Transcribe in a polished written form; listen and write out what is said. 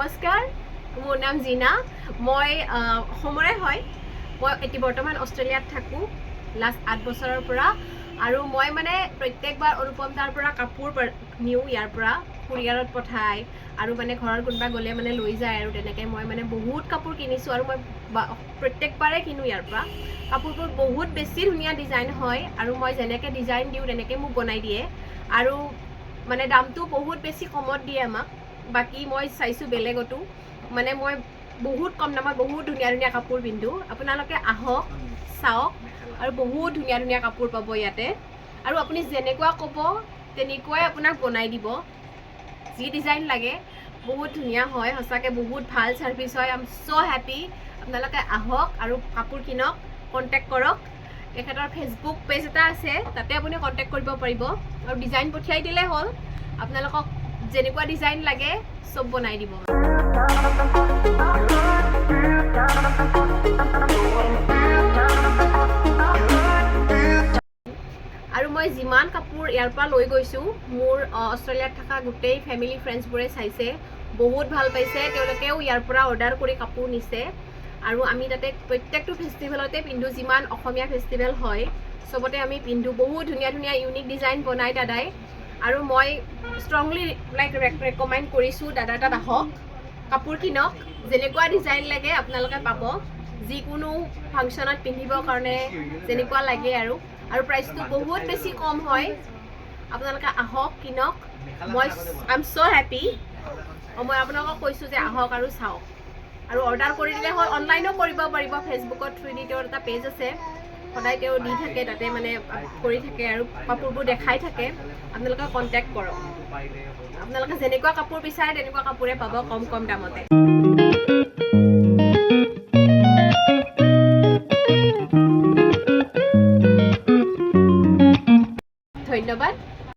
নমস্কাৰ, মোৰ নাম জিনা। মই অসমৰে হয়। মই এতিয়া বৰ্তমান অষ্ট্ৰেলিয়াত থাকোঁ লাষ্ট 8 বছৰৰ পৰা। আৰু মই মানে প্ৰত্যেকবাৰ অনুপম দাৰ পৰা কাপোৰ নিওঁ, ইয়াৰ পৰা কুৰিয়াৰত পঠাই আৰু মানে ঘৰৰ কোনোবা গ'লে মানে লৈ যায়। আৰু তেনেকৈ মই মানে বহুত কাপোৰ কিনিছোঁ আৰু মই প্ৰত্যেকবাৰে কিনো ইয়াৰ পৰা। কাপোৰবোৰ বহুত বেছি ধুনীয়া ডিজাইন হয় আৰু মই যেনেকৈ ডিজাইন দিওঁ তেনেকৈ মোক বনাই দিয়ে। আৰু মানে দামটো বহুত বেছি কমত দিয়ে আমাক। বাকী মই চাইছোঁ বেলেগতো মানে মই বহুত কম দামত বহুত ধুনীয়া ধুনীয়া কাপোৰ পিন্ধোঁ। আপোনালোকে আহক, চাওক আৰু বহুত ধুনীয়া ধুনীয়া কাপোৰ পাব ইয়াতে। আৰু আপুনি যেনেকুৱা ক'ব তেনেকুৱাই আপোনাক বনাই দিব। যি ডিজাইন লাগে বহুত ধুনীয়া হয়, সঁচাকৈ বহুত ভাল ছাৰ্ভিচ হয়। I am so' happy. আপোনালোকে আহক আৰু কাপোৰ কিনক, কণ্টেক্ট কৰক। তেখেতৰ ফেচবুক পেজ এটা আছে, তাতে আপুনি কণ্টেক্ট কৰিব পাৰিব আৰু ডিজাইন পঠিয়াই দিলে হ'ল। আপোনালোকক যেনেকুৱা ডিজাইন লাগে চব বনাই দিব। আৰু মই যিমান কাপোৰ ইয়াৰ পৰা লৈ গৈছোঁ, মোৰ অষ্ট্ৰেলিয়াত থকা গোটেই ফেমিলি ফ্ৰেণ্ডছবোৰে চাইছে, বহুত ভাল পাইছে। তেওঁলোকেও ইয়াৰ পৰা অৰ্ডাৰ কৰি কাপোৰ নিছে। আৰু আমি তাতে প্ৰত্যেকটো ফেষ্টিভেলতে পিন্ধোঁ, যিমান অসমীয়া ফেষ্টিভেল হয় চবতে আমি পিন্ধোঁ। বহুত ধুনীয়া ধুনীয়া ইউনিক ডিজাইন বনাই দাদাই। আৰু মই ষ্ট্ৰংলি ৰেকমেণ্ড কৰিছোঁ দাদা তাত আহক, কাপোৰ কিনক। যেনেকুৱা ডিজাইন লাগে আপোনালোকে পাব, যিকোনো ফাংচনত পিন্ধিবৰ কাৰণে যেনেকুৱা লাগে। আৰু প্ৰাইচটো বহুত বেছি কম হয়। আপোনালোকে আহক, কিনক। মই আই এম ছ' হেপী। মই আপোনালোকক কৈছোঁ যে আহক আৰু চাওক আৰু অৰ্ডাৰ কৰি দিলে হ'ল। অনলাইনো কৰিব পাৰিব, ফেচবুকত থ্ৰুদি তেওঁৰ এটা পেজ আছে, সদায় তেওঁ দি থাকে, তাতে মানে কৰি থাকে আৰু কাপোৰবোৰ দেখাই থাকে। আপোনালোকে কণ্টেক্ট কৰক। আপোনালোকে যেনেকুৱা কাপোৰ বিচাৰে তেনেকুৱা কাপোৰে পাব কম কম দামতে। ধন্যবাদ।